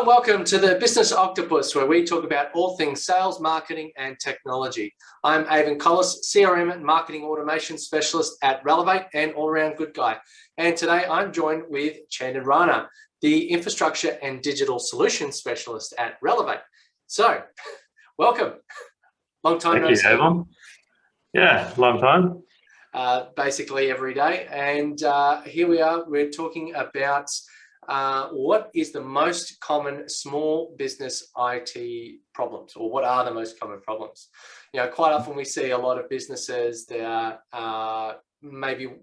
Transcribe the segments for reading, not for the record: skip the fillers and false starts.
Hello and welcome to the Business Octopus, where we talk about all things sales, marketing and technology. I'm Avon Collis, CRM and Marketing Automation Specialist at Relevate and all-around good guy. And today I'm joined with Chandan Rana, the Infrastructure and Digital Solutions Specialist at Relevate. So, welcome. Long time no see. Thank you, Avon. Yeah, long time. Basically every day. And here we are, we're talking about what is the most common small business IT problems, or what are the most common problems? You know, quite often we see a lot of businesses that are maybe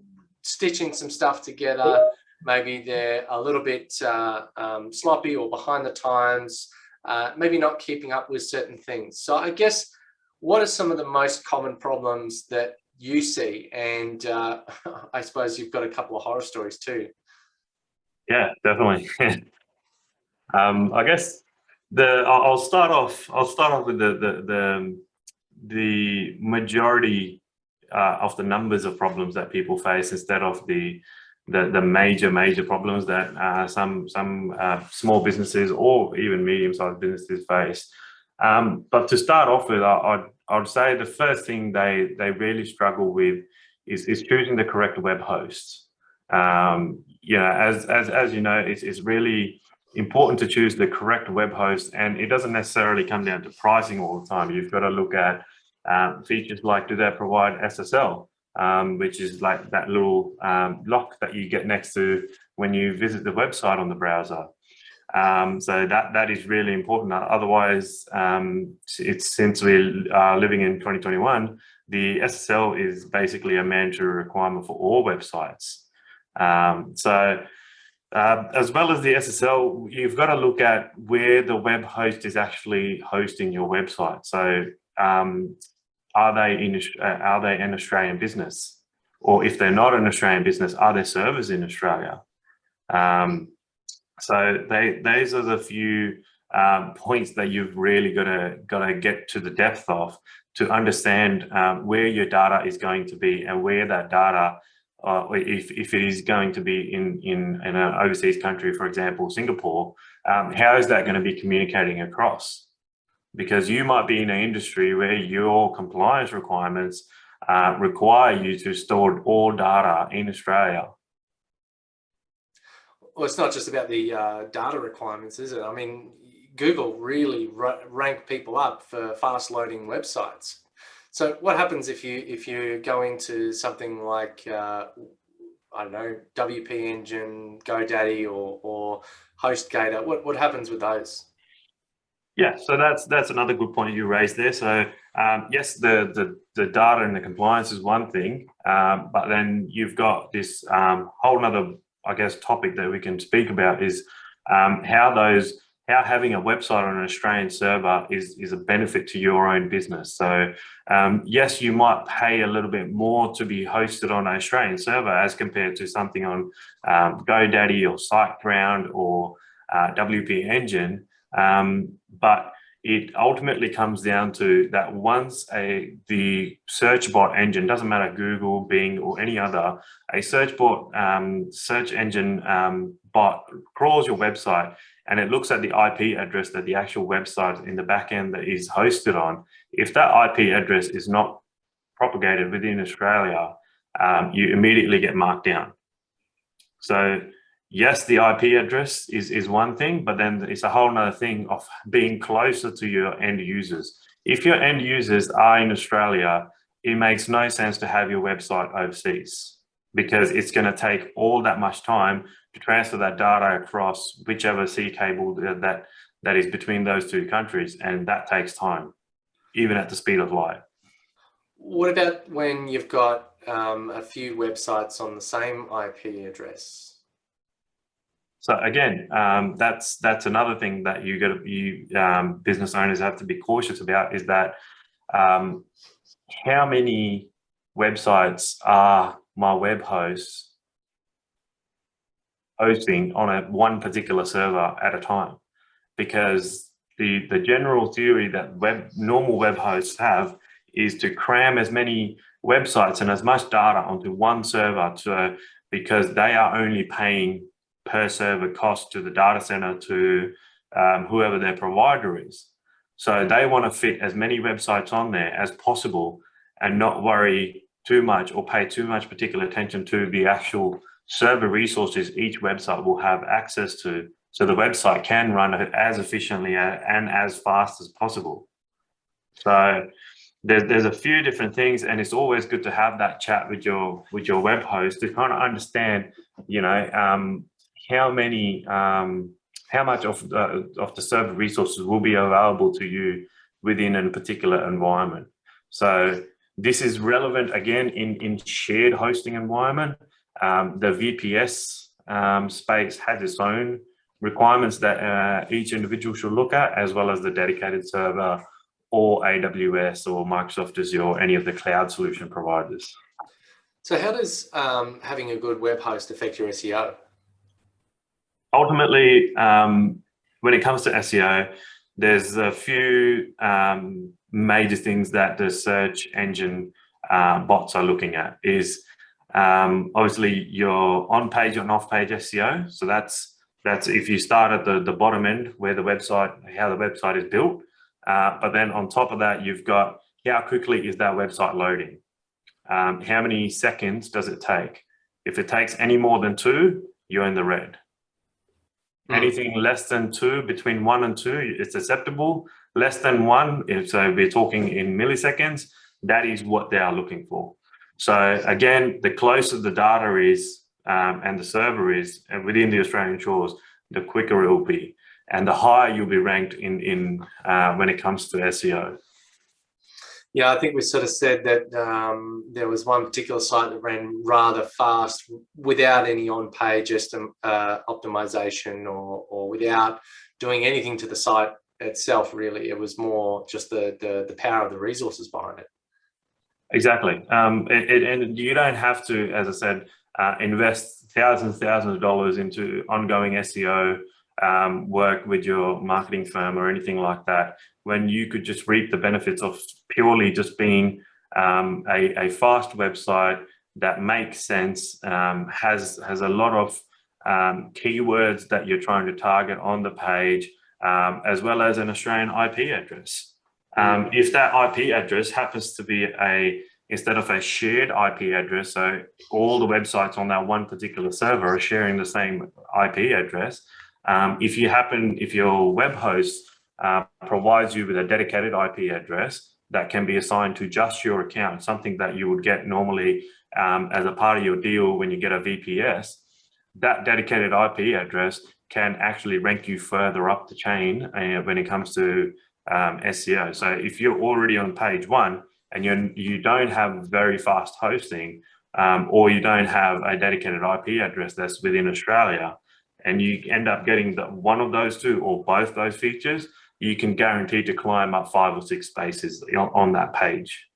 stitching some stuff together, maybe they're a little bit sloppy or behind the times, maybe not keeping up with certain things. So I guess, what are some of the most common problems that you see? And I suppose you've got a couple of horror stories too. Yeah, definitely. I guess I'll start off with the majority of the numbers of problems that people face, instead of the major problems that some small businesses or even medium-sized businesses face. But to start off with, I'd say the first thing they really struggle with is choosing the correct web host. You know, as you know, it's really important to choose the correct web host, and it doesn't necessarily come down to pricing all the time. You've got to look at features like, do they provide SSL, which is like that little lock that you get next to when you visit the website on the browser. So that is really important. Otherwise, since we are living in 2021, the SSL is basically a mandatory requirement for all websites. As well as the SSL, you've got to look at where the web host is actually hosting your website. So are they an Australian business? Or if they're not an Australian business, are there servers in Australia? So those are the few points that you've really got to get to the depth of to understand where your data is going to be, and where that data, if it is going to be in an overseas country, for example, Singapore, how is that going to be communicating across? Because you might be in an industry where your compliance requirements require you to store all data in Australia. Well, it's not just about the data requirements, is it? I mean, Google really rank people up for fast loading websites. So what happens if you go into something like I don't know, WP Engine, GoDaddy, or HostGator? What happens with those? Yeah, so that's another good point you raised there. So yes, the data and the compliance is one thing, but then you've got this whole nother, I guess, topic that we can speak about is how having a website on an Australian server is a benefit to your own business. So yes, you might pay a little bit more to be hosted on an Australian server as compared to something on GoDaddy or SiteGround or WP Engine, but it ultimately comes down to that once the search bot engine, doesn't matter Google, Bing or any other, a search engine bot crawls your website and it looks at the IP address that the actual website in the back end that is hosted on. If that IP address is not propagated within Australia, you immediately get marked down. So yes, the IP address is one thing, but then it's a whole nother thing of being closer to your end users. If your end users are in Australia, it makes no sense to have your website overseas, because it's going to take all that much time to transfer that data across whichever sea cable that is between those two countries, and that takes time, even at the speed of light. What about when you've got a few websites on the same IP address? So again, that's another thing that business owners have to be cautious about, is that how many websites are my web hosts hosting on one particular server at a time? Because the general theory that normal web hosts have is to cram as many websites and as much data onto one server, because they are only paying per server cost to the data center to whoever their provider is. So they want to fit as many websites on there as possible and not worry too much or pay too much particular attention to the actual server resources each website will have access to, so the website can run as efficiently and as fast as possible. So there's a few different things, and it's always good to have that chat with your web host to kind of understand, how much of the server resources will be available to you within a particular environment. So this is relevant again in shared hosting environment. The VPS space has its own requirements that each individual should look at, as well as the dedicated server or AWS or Microsoft Azure or any of the cloud solution providers. So how does having a good web host affect your SEO? Ultimately, when it comes to SEO, there's a few major things that the search engine bots are looking at. Is obviously your on-page and off-page SEO. So that's if you start at the bottom end where how the website is built. But then on top of that, you've got how quickly is that website loading? How many seconds does it take? If it takes any more than 2, you're in the red. Anything less than 2, between 1 and 2, it's acceptable. Less than 1, so we're talking in milliseconds, that is what they are looking for. So again, the closer the data is and the server is and within the Australian shores, the quicker it will be, and the higher you'll be ranked in when it comes to SEO. Yeah, I think we sort of said that there was one particular site that ran rather fast without any on-page optimization or without doing anything to the site itself, really. It was more just the power of the resources behind it. Exactly. And you don't have to, as I said, invest thousands of dollars into ongoing SEO work with your marketing firm or anything like that, when you could just reap the benefits of purely just being a fast website that makes sense, has a lot of keywords that you're trying to target on the page, as well as an Australian IP address. If that IP address happens to be instead of a shared IP address, so all the websites on that one particular server are sharing the same IP address, if your web host provides you with a dedicated IP address that can be assigned to just your account, something that you would get normally as a part of your deal when you get a VPS, that dedicated IP address can actually rank you further up the chain when it comes to SEO. So if you're already on page 1 and you don't have very fast hosting, or you don't have a dedicated IP address that's within Australia, and you end up getting one of those two or both those features, you can guarantee to climb up 5 or 6 spaces on that page.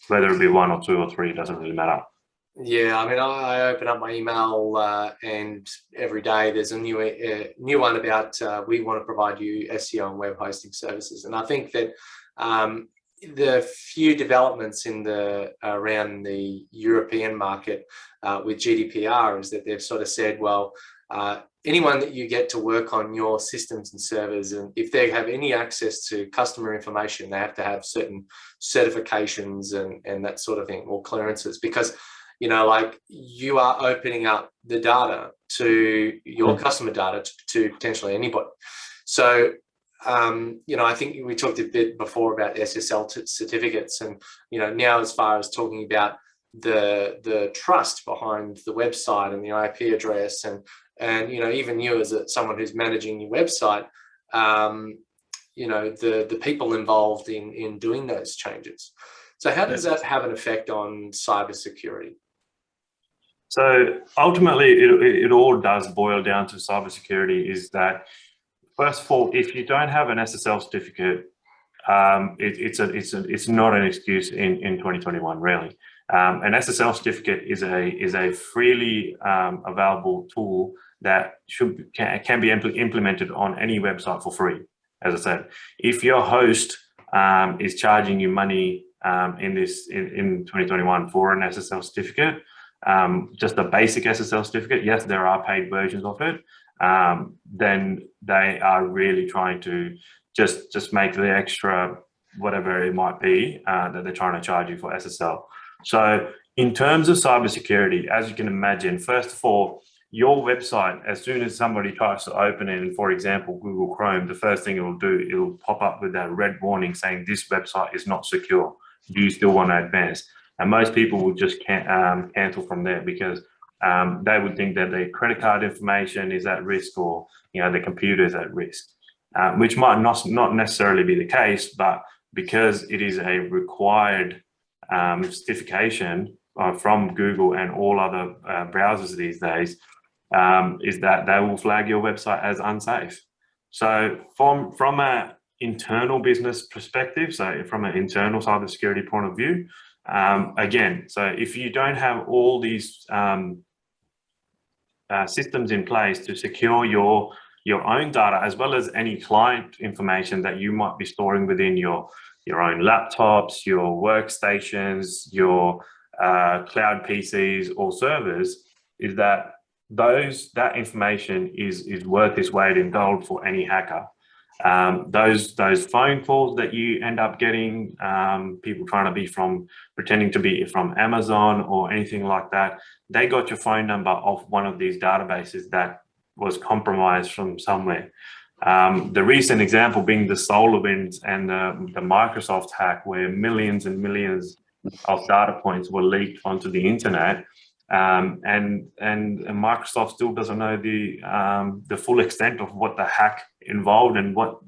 Whether it be 1 or 2 or 3, doesn't really matter. Yeah, I mean, I open up my email and every day there's a new one about we want to provide you SEO and web hosting services. And I think that the few developments around the European market with GDPR is that they've sort of said, well, anyone that you get to work on your systems and servers, and if they have any access to customer information, they have to have certain certifications and that sort of thing, or clearances, because like you are opening up the data to your customer data to potentially anybody. So I think we talked a bit before about SSL certificates, and now as far as talking about the trust behind the website and the IP address, and even you as someone who's managing your website, the people involved in doing those changes. So how does that have an effect on cybersecurity? So ultimately, it all does boil down to cybersecurity. Is that, first of all, if you don't have an SSL certificate, it's not an excuse in 2021, really. An SSL certificate is a freely available tool that can be implemented on any website for free. As I said, if your host is charging you money in 2021 for an SSL certificate, just a basic SSL certificate, yes, there are paid versions of it, then they are really trying to just make the extra whatever it might be that they're trying to charge you for SSL. So in terms of cybersecurity, as you can imagine, first of all, your website, as soon as somebody tries to open it in, for example, Google Chrome, the first thing it will do, it will pop up with that red warning saying this website is not secure. Do you still want to advance? And most people will just cancel from there because they would think that their credit card information is at risk, or their computer is at risk, which might not necessarily be the case, but because it is a required certification from Google and all other browsers these days, is that they will flag your website as unsafe. So from an internal business perspective, so from an internal cybersecurity point of view, again, so if you don't have all these systems in place to secure your own data, as well as any client information that you might be storing within your own laptops, your workstations, your cloud PCs or servers, is that that information is worth its weight in gold for any hacker. Those phone calls that you end up getting, people trying to be pretending to be from Amazon or anything like that, they got your phone number off one of these databases that was compromised from somewhere. The recent example being the SolarWinds and the Microsoft hack, where millions and millions of data points were leaked onto the internet. And Microsoft still doesn't know the full extent of what the hack involved and what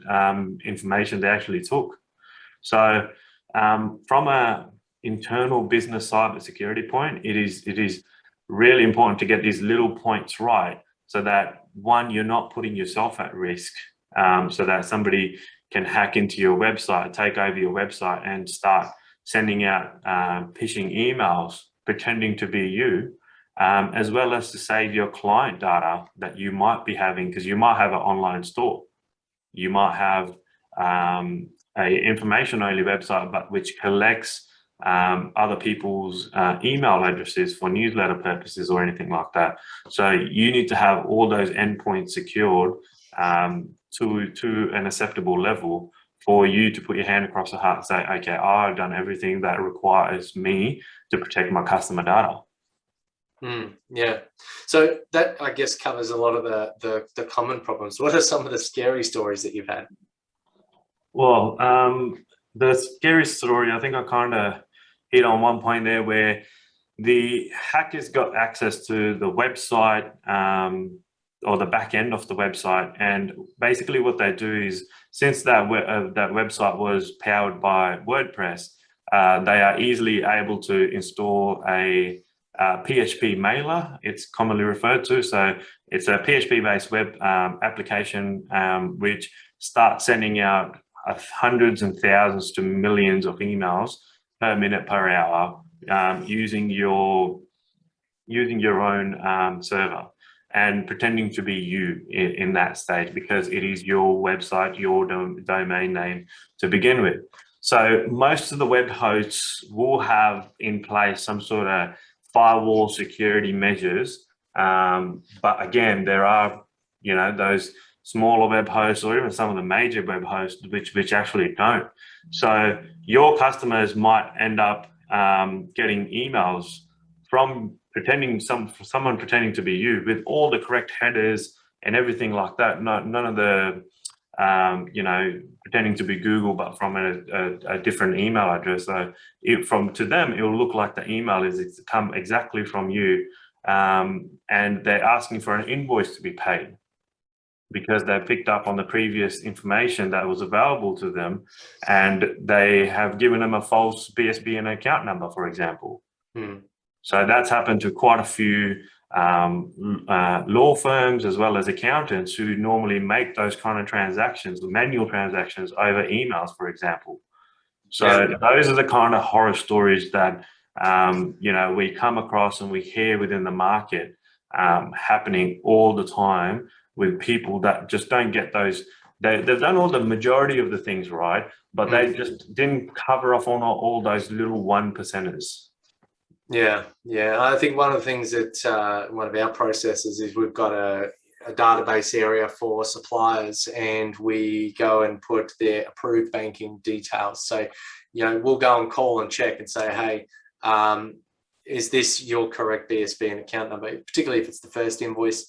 information they actually took. So from a internal business cybersecurity point, it is really important to get these little points right, so that one, you're not putting yourself at risk, so that somebody can hack into your website, take over your website, and start sending out phishing emails pretending to be you, as well as to save your client data that you might be having, because you might have an online store, you might have a information-only website, but which collects other people's email addresses for newsletter purposes or anything like that. So you need to have all those endpoints secured to an acceptable level for you to put your hand across the heart and say, okay, I've done everything that requires me to protect my customer data. Yeah. So that, I guess, covers a lot of the common problems. What are some of the scary stories that you've had? Well, the scary story, I think I kind of hit on one point there, where the hackers got access to the website or the back end of the website. And basically what they do is, since that website was powered by WordPress, they are easily able to install a PHP mailer, it's commonly referred to. So it's a PHP-based web application which starts sending out hundreds and thousands to millions of emails per minute per hour using your own server, and pretending to be you in that stage, because it is your website, your domain name to begin with. So most of the web hosts will have in place some sort of firewall security measures, but again, there are those smaller web hosts, or even some of the major web hosts which actually don't. So your customers might end up getting emails from someone pretending to be you, with all the correct headers and everything like that. None of the pretending to be Google, but from a different email address. So to them, it will look like the email is come exactly from you, and they're asking for an invoice to be paid because they picked up on the previous information that was available to them, and they have given them a false BSBN account number, for example. So that's happened to quite a few law firms, as well as accountants, who normally make those kind of transactions, manual transactions, over emails, for example. So those are the kind of horror stories that we come across and we hear within the market happening all the time, with people that just don't get those. They've done all the majority of the things right, but they just didn't cover off on all those little 1%ers. Yeah. I think one of the things that one of our processes is, we've got a database area for suppliers, and we go and put their approved banking details. So, we'll go and call and check and say, hey, is this your correct BSB and account number, particularly if it's the first invoice.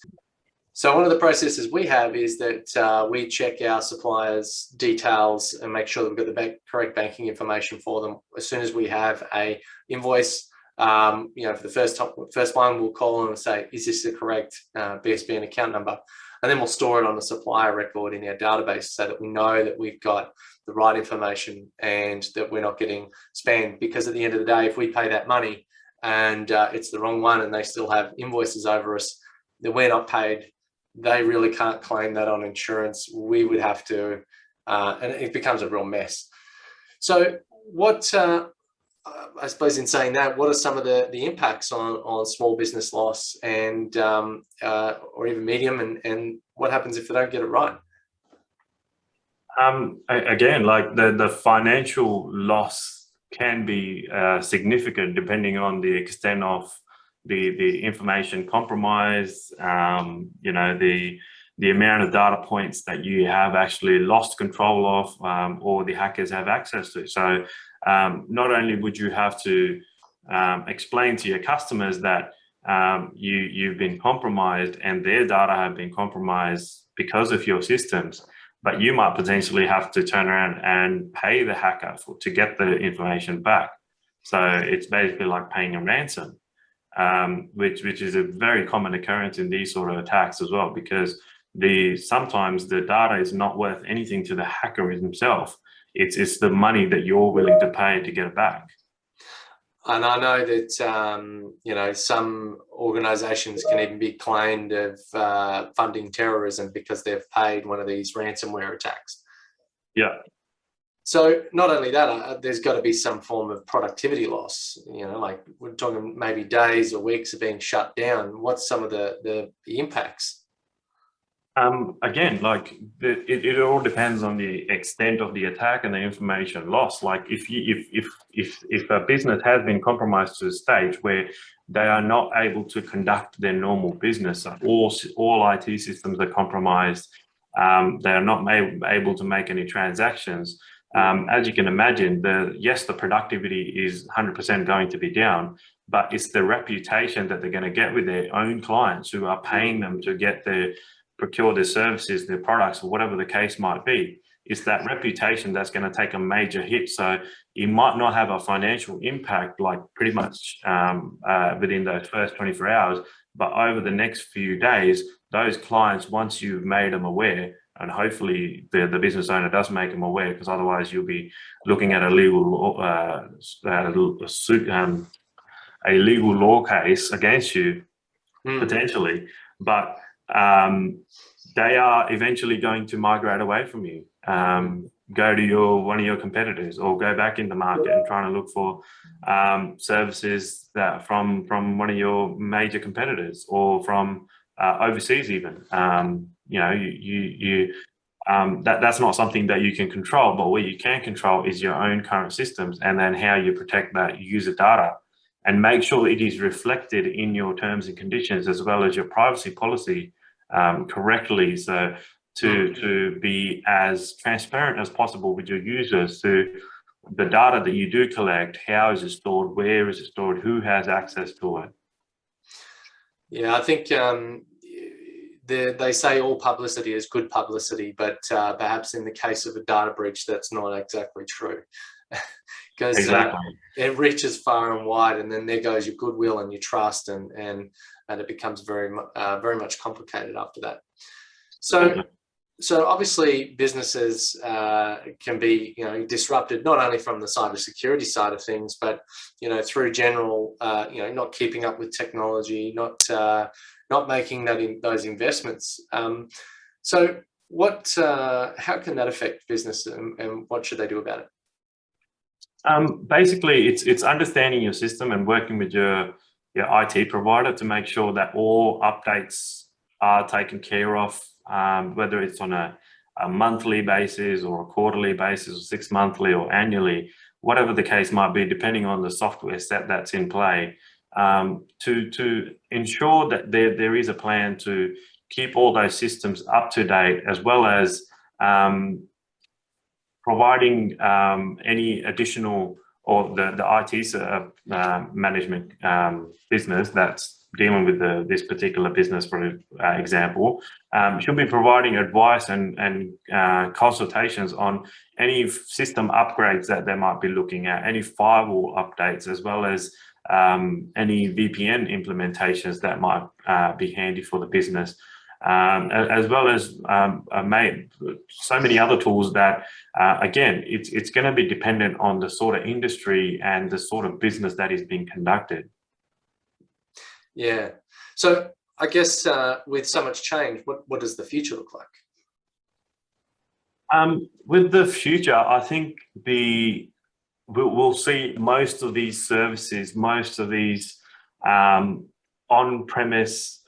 So one of the processes we have is that we check our suppliers' details and make sure that we've got the correct banking information for them. As soon as we have a invoice, for the first one, we'll call and say, is this the correct BSB and account number? And then we'll store it on the supplier record in our database so that we know that we've got the right information and that we're not getting spammed. Because at the end of the day, if we pay that money and it's the wrong one and they still have invoices over us that we're not paid, they really can't claim that on insurance. We would have to, and it becomes a real mess. So what, I suppose in saying that, what are some of the impacts on small business loss and or even medium, and what happens if they don't get it right? Again, like the financial loss can be significant depending on the extent of the information compromise, the amount of data points that you have actually lost control of, or the hackers have access to. So not only would you have to explain to your customers that you've been compromised and their data have been compromised because of your systems, but you might potentially have to turn around and pay the hacker to get the information back. So it's basically like paying a ransom. Which is a very common occurrence in these sort of attacks as well, because sometimes the data is not worth anything to the hacker himself. It's the money that you're willing to pay to get it back. And I know that some organisations can even be claimed of funding terrorism because they've paid one of these ransomware attacks. Yeah. So not only that, there's got to be some form of productivity loss. Like we're talking maybe days or weeks of being shut down. What's some of the impacts? Again, like it all depends on the extent of the attack and the information loss. Like if a business has been compromised to a stage where they are not able to conduct their normal business, all IT systems are compromised. They are not able to make any transactions. As you can imagine, the productivity is 100% going to be down, but it's the reputation that they're going to get with their own clients who are paying them to procure their services, their products, or whatever the case might be. It's that reputation that's going to take a major hit. So you might not have a financial impact, like pretty much within those first 24 hours, but over the next few days, those clients, once you've made them aware, and hopefully the business owner does make them aware, because otherwise you'll be looking at a legal law case against you, potentially. But they are eventually going to migrate away from you, go to one of your competitors, or go back in the market and trying to look for services that from one of your major competitors, or from overseas even. That's not something that you can control, but what you can control is your own current systems, and then how you protect that user data and make sure it is reflected in your terms and conditions, as well as your privacy policy correctly. So to be as transparent as possible with your users, to the data that you do collect, how is it stored, where is it stored, who has access to it. Yeah, I think they say all publicity is good publicity, but perhaps in the case of a data breach, that's not exactly true. Because exactly. It reaches far and wide, and then there goes your goodwill and your trust, and it becomes very much complicated after that. So obviously businesses can be disrupted, not only from the cybersecurity side of things, but through general not keeping up with technology, not making those investments. So how can that affect business, and what should they do about it? Basically, it's understanding your system and working with your IT provider to make sure that all updates are taken care of, whether it's on a monthly basis or a quarterly basis, or 6 monthly or annually, whatever the case might be, depending on the software set that's in play, to ensure that there is a plan to keep all those systems up to date, as well as providing any additional, or the IT management business that's dealing with this particular business, for example, should be providing advice and consultations on any system upgrades that they might be looking at, any firewall updates, as well as any VPN implementations that might be handy for the business. As well as so many other tools that, again, it's going to be dependent on the sort of industry and the sort of business that is being conducted. Yeah. So I guess with so much change, what does the future look like? With the future, I think we'll see most of these services, most of these on-premise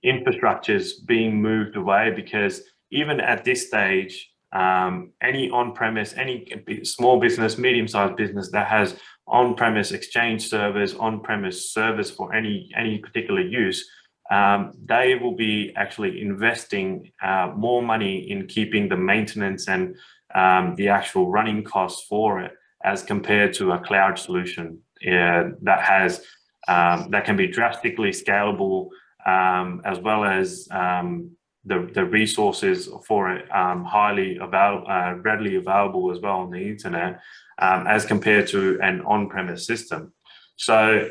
infrastructures being moved away, because even at this stage, any on-premise, any small business, medium-sized business that has on-premise exchange servers, on-premise servers for any particular use, they will be actually investing more money in keeping the maintenance and the actual running costs for it, as compared to a cloud solution that can be drastically scalable, as well as the resources for it highly readily available as well on the internet, as compared to an on-premise system. So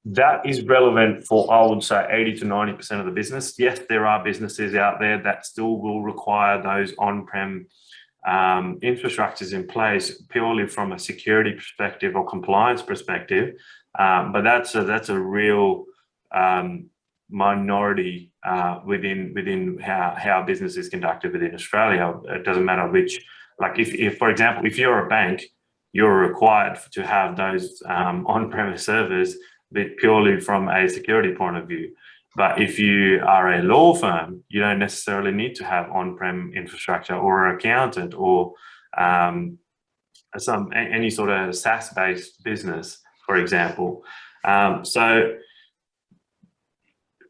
that is relevant for, I would say, 80 to 90% of the business. Yes, there are businesses out there that still will require those on-prem infrastructures in place purely from a security perspective or compliance perspective, but that's a real minority within how business is conducted within Australia. It doesn't matter which, like if for example, if you're a bank, you're required to have those on-premise servers, but purely from a security point of view. But if you are a law firm, you don't necessarily need to have on-prem infrastructure, or an accountant, or any sort of SaaS-based business, for example. So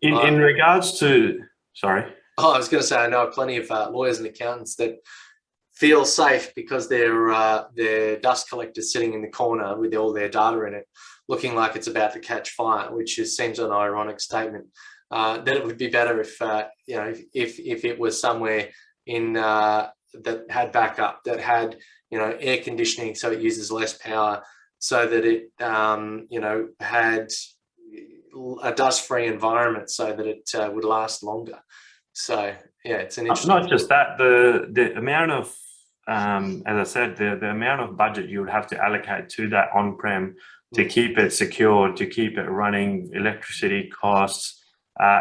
in regards to, sorry. Oh, I was going to say, I know plenty of lawyers and accountants that feel safe because their dust collector's sitting in the corner with all their data in it, looking like it's about to catch fire, which seems an ironic statement. That it would be better if if it was somewhere in that had backup, that had air conditioning, so it uses less power, so that it had a dust-free environment, so that it would last longer. So yeah, it's an interesting. Not just that, the amount of as I said, the amount of budget you would have to allocate to that on-prem to keep it secure, to keep it running, electricity costs,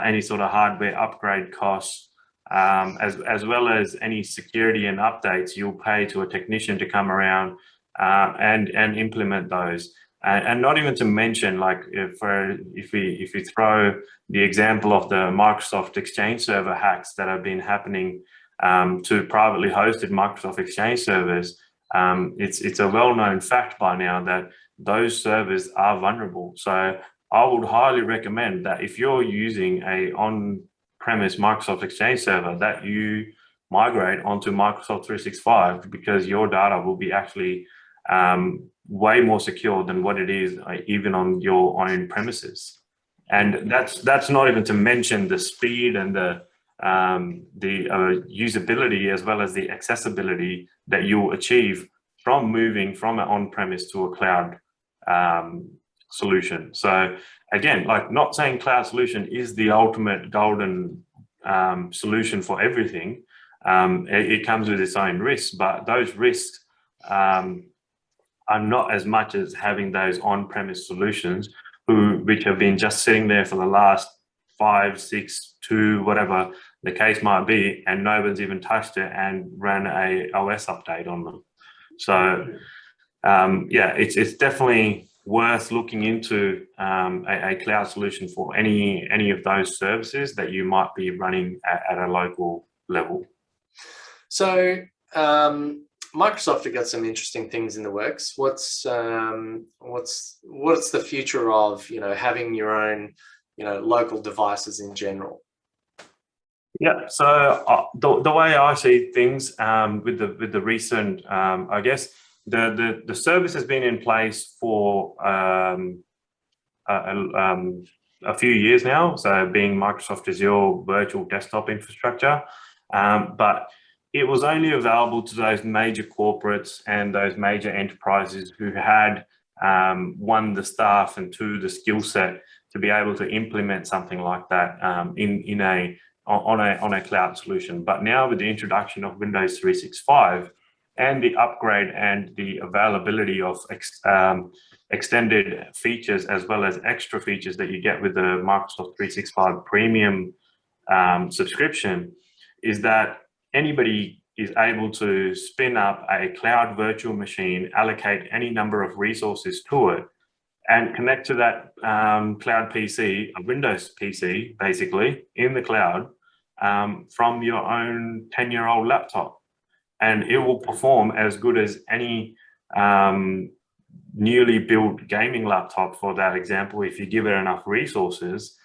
any sort of hardware upgrade costs, as well as any security and updates you'll pay to a technician to come around and implement those. And not even to mention, like if we throw the example of the Microsoft Exchange server hacks that have been happening to privately hosted Microsoft Exchange servers, it's a well-known fact by now that those servers are vulnerable. So I would highly recommend that if you're using a on-premise Microsoft Exchange server, that you migrate onto Microsoft 365, because your data will be actually way more secure than what it is even on your own premises. And that's not even to mention the speed and the usability, as well as the accessibility that you'll achieve from moving from an on-premise to a cloud solution. So again, like, not saying cloud solution is the ultimate golden solution for everything. It comes with its own risks, but those risks are not as much as having those on-premise solutions which have been just sitting there for the last 5, 6, 2, whatever the case might be, and no one's even touched it and ran a OS update on them. So yeah, it's definitely worth looking into a cloud solution for any of those services that you might be running at a local level. So Microsoft have got some interesting things in the works. What's the future of having your own local devices in general? Yeah, so the way I see things with the recent, I guess the service has been in place for a few years now. So being Microsoft Azure virtual desktop infrastructure, but it was only available to those major corporates and those major enterprises who had one, the staff, and two, the skill set to be able to implement something like that on a cloud solution. But now with the introduction of Windows 365 and the upgrade and the availability of extended features as well as extra features that you get with the Microsoft 365 Premium subscription, is that anybody is able to spin up a cloud virtual machine, allocate any number of resources to it, and connect to that cloud PC, a Windows PC, basically, in the cloud from your own 10-year-old laptop. And it will perform as good as any newly built gaming laptop, for that example, if you give it enough resources.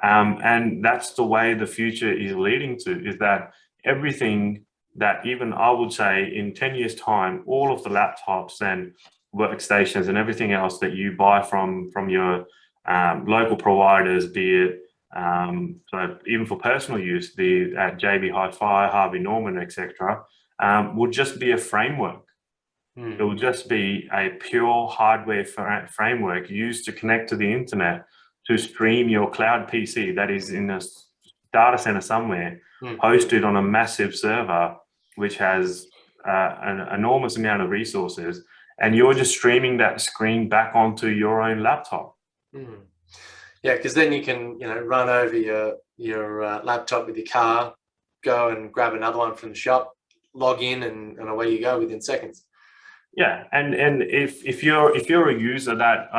And that's the way the future is leading to, is that everything that, even I would say in 10 years time, all of the laptops and workstations and everything else that you buy from your local providers, be it so even for personal use, be it at JB Hi-Fi, Harvey Norman, etc., will just be a framework. It will just be a pure hardware framework used to connect to the internet to stream your cloud PC that is in a data center somewhere, hosted on a massive server, which has an enormous amount of resources, and you're just streaming that screen back onto your own laptop. Yeah, because then you can run over your laptop with your car, go and grab another one from the shop, log in, and away you go within seconds. Yeah, and if you're a user that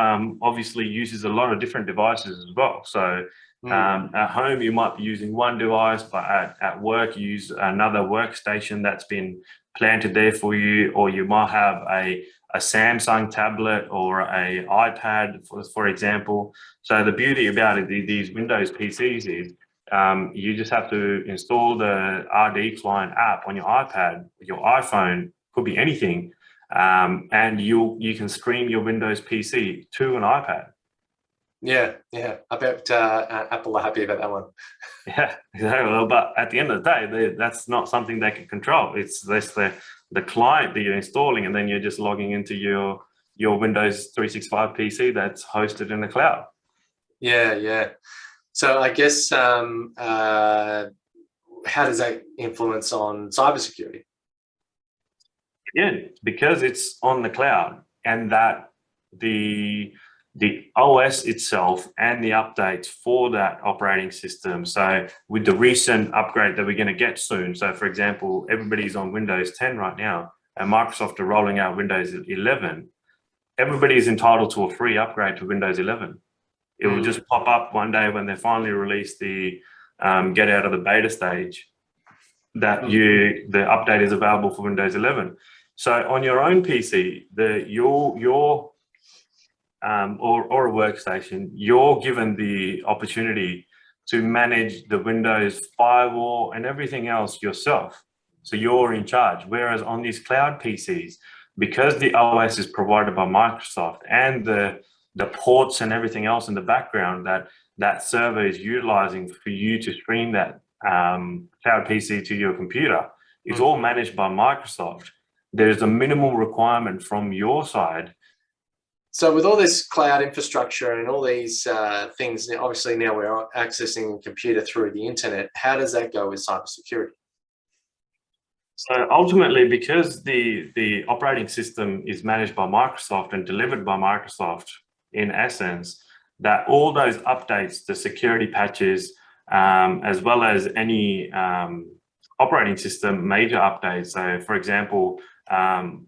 obviously uses a lot of different devices as well, so at home you might be using one device, but at work you use another workstation that's been planted there for you, or you might have a Samsung tablet or a iPad, for example. So the beauty about these Windows PCs is you just have to install the RD client app on your iPad, your iPhone, could be anything. And you can stream your Windows PC to an iPad. Yeah. I bet Apple are happy about that one. Yeah, exactly. Well, but at the end of the day, that's not something they can control. It's the client that you're installing, and then you're just logging into your Windows 365 PC that's hosted in the cloud. Yeah. So I guess how does that influence on cybersecurity? Again, because it's on the cloud, and that the OS itself and the updates for that operating system. So with the recent upgrade that we're going to get soon, so for example, everybody's on Windows 10 right now, and Microsoft are rolling out Windows 11. Everybody is entitled to a free upgrade to Windows 11. It will just pop up one day when they finally release the get out of the beta stage, that the update is available for Windows 11. So on your own PC, your or a workstation, you're given the opportunity to manage the Windows firewall and everything else yourself. So you're in charge. Whereas on these cloud PCs, because the OS is provided by Microsoft and the ports and everything else in the background that server is utilizing for you to stream that cloud PC to your computer, it's all managed by Microsoft. There's a minimal requirement from your side. So with all this cloud infrastructure and all these things, obviously now we're accessing the computer through the internet. How does that go with cybersecurity? So ultimately, because the operating system is managed by Microsoft and delivered by Microsoft, in essence, that all those updates, the security patches, as well as any operating system major updates. So for example,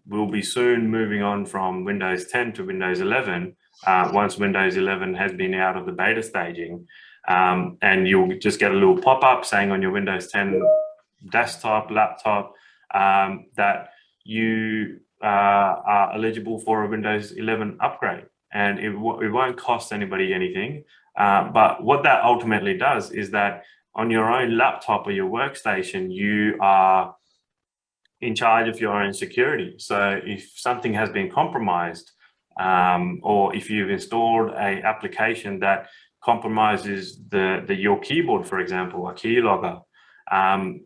we'll be soon moving on from Windows 10 to Windows 11 once Windows 11 has been out of the beta staging, and you'll just get a little pop-up saying on your Windows 10 desktop, laptop, that you are eligible for a Windows 11 upgrade, and it won't cost anybody anything. But what that ultimately does is that on your own laptop or your workstation, you are in charge of your own security. So if something has been compromised, or if you've installed a application that compromises your keyboard, for example, a keylogger,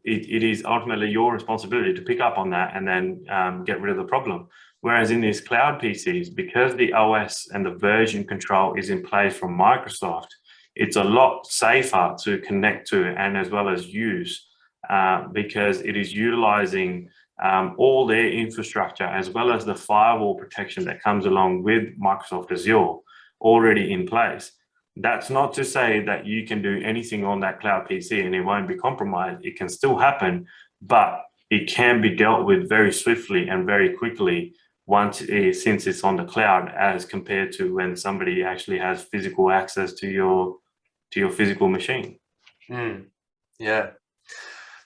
it is ultimately your responsibility to pick up on that and then get rid of the problem. Whereas in these cloud PCs, because the OS and the version control is in place from Microsoft, it's a lot safer to connect to and as well as use, because it is utilizing all their infrastructure as well as the firewall protection that comes along with Microsoft Azure already in place. That's not to say that you can do anything on that cloud PC and it won't be compromised. It can still happen, but it can be dealt with very swiftly and very quickly since it's on the cloud, as compared to when somebody actually has physical access to your physical machine. Yeah.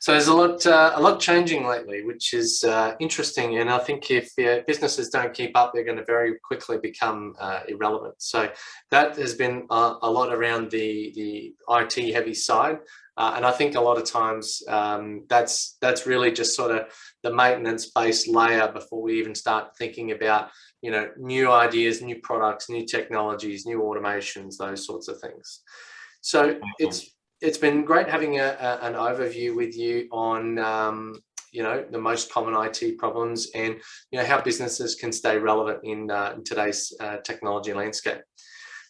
So there's a lot changing lately, which is interesting. And I think if businesses don't keep up, they're going to very quickly become irrelevant. So that has been a lot around the IT heavy side. And I think a lot of times that's really just sort of the maintenance based layer before we even start thinking about, new ideas, new products, new technologies, new automations, those sorts of things. So it's been great having an overview with you on, the most common IT problems and, how businesses can stay relevant in today's technology landscape.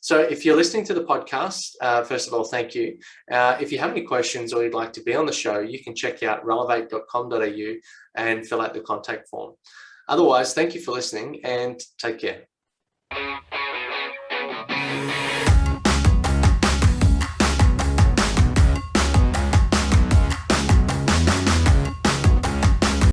So if you're listening to the podcast, first of all, thank you. If you have any questions or you'd like to be on the show, you can check out relevate.com.au and fill out the contact form. Otherwise, thank you for listening and take care.